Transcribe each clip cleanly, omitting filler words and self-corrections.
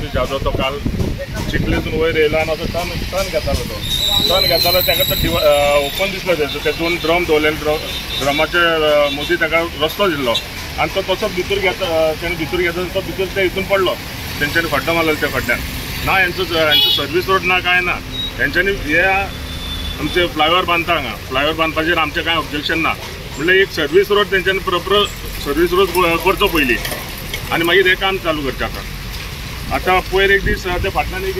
सतीश जाधव तो काल चिखलेतून वयर येयला आनी असो टर्न घेतालो ताका तो ओपन दिसलो ते 2 ड्रम दवरलेले ड्रमाचे मदीं ताका रस्तो दिल्लो आनी तो तसो भितर घेता तो भितर ते हितून पडलो तेंच्यांनी खड्डो मारलेलो त्या खड्ड्यान ना यांचो सर्वीस रोड ना काय ना तेंच्यांनी हे आमचे फ्लायओवर बांदता हांगा फ्लायओवर बांदपाचेर आमचें कांय ऑब्जेक्शन ना म्हणल्यार एक सर्वीस रोड तेंच्यांनी प्रोपर सर्वीस रोड करचो पयलीं आनी मागीर हें काम चालू करचें आतां पयर एक दीस ते फाटल्यान एक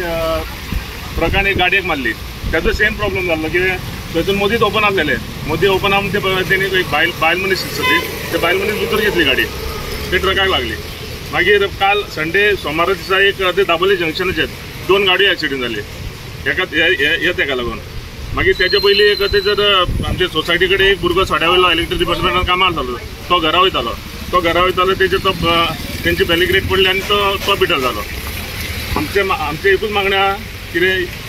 ट्रकान एक गाडयेक मारली तेजो सेम प्रॉब्लम जाल्लो कितें थंयसून मदींच ओपन आसलेलें मदीं ओपन आसून तेणी एक बायल मनीस दिसता ते बायल मनीस भितर घेतली गाडी ते ट्रकाक लागली मागीर काल संडे सोमारा दिसा एक ते दाबोली जंक्शनाचेर 2 गाडयो एक्सिडेंट जाली तेका लागून मागीर तेजे पयलीं एक ते जर आमचे सोसायटी कडेन एक भुरगो सड्या वयलो इलेक्ट्रीक डिपार्टमेंटान कामार जालो तो घरा वयतालो तेजे तो तेंची बेलिग्रेट पडली आनी तो पिटर जालो आमचे एकूच मागणी आहा कितें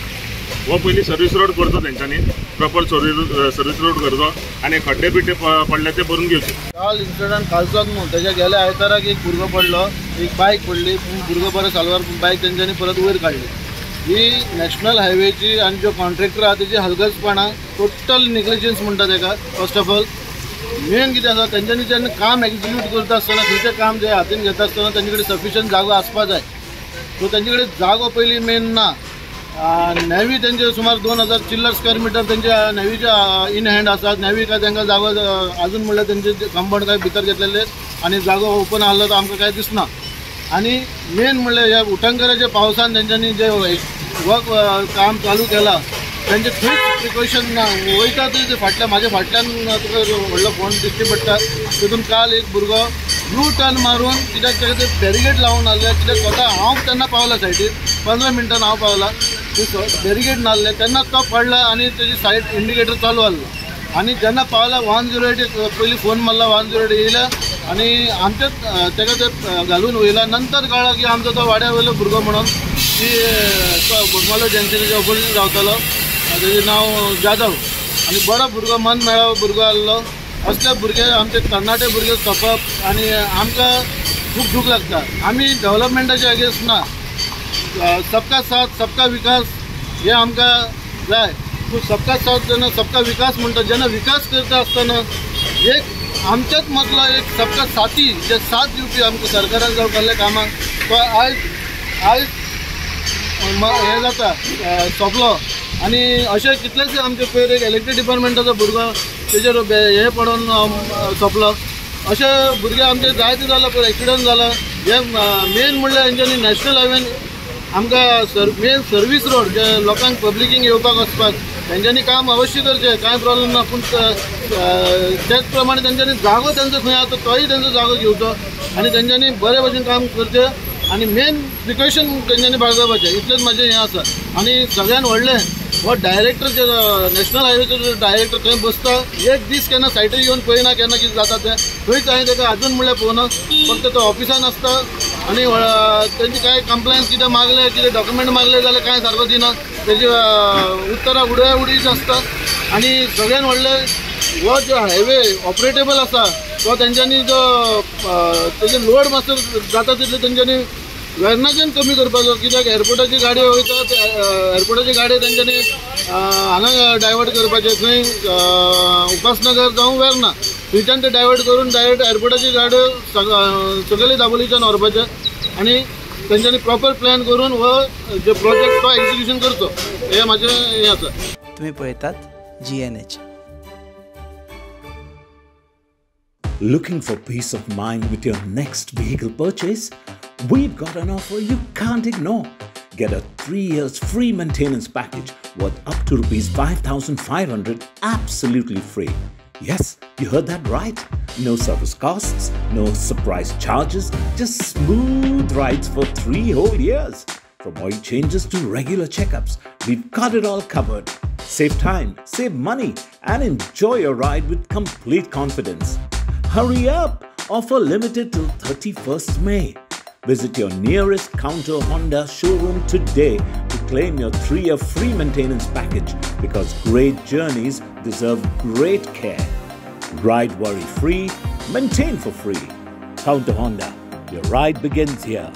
हो पयलीं सर्वीस रोड करचो तेंच्यांनी प्रॉपर सर्वीस रोड करचो आनी खड्डे बिड्डे पडले ते भरून घेवचे काल इन्सिडंट कालचोच न्हू तेच्या गेल्या आयताराक एक भुरगो पडलो एक बायक पडली भुरगो बरो सालवार बायक तेंच्यांनी परत वयर काडली ही नॅशनल हायवेची आनी जो कॉन्ट्रॅक्टर आहा तेजी हलगर्जपणां टोटल निग्लिजन्स म्हणटा तेका फर्स्ट ऑफ ऑल मेन कितें आसा तेंच्यांनी जेन्ना काम एक्झिक्यूट करता आसतना खंयचें काम जे हातीन घेता आसतना तेंचे कडेन सफिशियंट जागो आसपा जाय सो तेंचे कडेन जागो पयलीं मेन ना नेवी तेंचे सुमार 2000 चिल्लर स्क्वेअर मिटर तेंचे नेवीचे इन हँड आसात नेवी काय तांकां जागो अजून म्हणल्यार तेंचे कंपाउंड काय भितर घेतलेले आनी जागो ओपन आसलो तो आमकां काय दिसना आनी मेन म्हणल्यार ह्या उटंगराच्या पावसान तेंच्यांनी जे वर्क काम चालू केला तेंचे खंयच प्रिकॉशन ना वयता ते फाटल्या म्हाज्या फाटल्यान तुका व्हडलो फोन दिश्टी पडटा तितून काल एक भुरगो ब्लू टर्न मारून कित्याक तेका ते बॅरिगेड लावून आहले कित्याक स्वता हांव तेन्ना पावला सायडीर 15 मिनटान हांव पावला बॅरिगेड नासले तेन्ना तो पडला आनी तेजी सायड इंडिकेटर चालू आहलो आनी जेन्ना पावला 108 पयलीं फोन मारला 108 येयला आनी आमचेच तेका ते घालून वयला नंतर कळ्ळां की आमचो तो वाड्या वयलो भुरगो म्हणून की तो बोगमालो जंक्शनाच्या ऑपोजीट रावतालो तेजें नांव जाधव आनी बरो भुरगो मन मेळावो भुरगो आसलो असले भुरगे आमचे तरणाटे भुरगे सोंपप आनी आमकां खूब दूख लागता आमी डेव्हलपमेंटाचे अगेन्स्ट ना सबका साथ सबका विकास हे आमकां जाय पूण सबका साथ जेन्ना सबका विकास म्हणटा जेन्ना विकास करता आसतना एक आमच्याच मदलो एक सबका साथी जे साथ दिवपी आमकां सरकारान जावं केल्ल्या कामाक तो आयज हे जाता सोंपलो आनी अशें कितलेशे आमचे पयर एक इलेक्ट्रीक डिपार्टमेंटाचो भुरगो तेजेर हे पडून सोंपलो अशे भुरगे आमचे जायते जाला पळय एक्सिडंट जाला हे मेन म्हणल्यार हेंच्यांनी नॅशनल हायवेन आमकां मेन सर्वीस रोड जे लोकांक पब्लिकींक येवपाक वचपाक तेंच्यांनी काम अवश्य करचें कांय प्रॉब्लेम ना पूण तेच प्रमाणे तेंच्यांनी जागो तेंचो खंय आसा तोय तेंचो जागो घेवचो आनी तेंच्यांनी बरे भशेन काम करचें आनी मेन प्रिकॉशन तेंच्यांनी बाळगपाचें इतलेंच म्हाजें हें आसा आनी सगळ्यान व्हडलें हो डायरेक्टर जे नॅशनल हायवेचो जो डायरेक्टर थंय बसता एक दीस केन्ना सायटीर येवन पळयना केन्ना कितें जाता तें थंयच हांवें ताका आजून म्हणल्यार पळोवना फक्त तो ऑफिसान आसता आनी तेंची कांय कंप्लेन्स कितें मागले कितें डॉक्युमेंट मागले जाल्यार कांय सारको दिना तेजी उत्तरां उडीच आसता आनी सगळ्यान व्हडलें हो जो हायवे ऑपरेटेबल आसा तो तेंच्यांनी जो तेजे लोड मातसो जाता तितले तेंच्यांनी वेर्नाच्यान कमी करपाचो कित्याक एअरपोर्टाची गाडयो वयता एअरपोर्टाची गाडयो तेंच्यांनी हांगा डायवर्ट करपाचे खंय उपासनगर जावं वेर्ना थंयच्यान ते डायवर्ट करून डायरेक्ट एअरपोर्टाची गाडयो सगळे दाबोलीच्यान व्हरपाचे आनी तेंच्यांनी प्रॉपर प्लॅन करून हो जो प्रोजेक्ट तो एक्झिक्युशन करचो हे म्हाजें हें आसा. तुम्ही पळयतात GNH. Looking for peace of mind with your next vehicle purchase? We've got an offer you can't ignore. Get a 3 years free maintenance package worth up to ₹5,500 absolutely free. Yes, you heard that right. No service costs, no surprise charges, just smooth rides for 3 whole years. From oil changes to regular checkups, we've got it all covered. Save time, save money, and enjoy your ride with complete confidence. Hurry up! Offer limited till 31st May. Visit your nearest Counter Honda showroom today to claim your 3-year free maintenance package because great journeys deserve great care. Ride worry-free, maintain for free. Counter Honda, your ride begins here.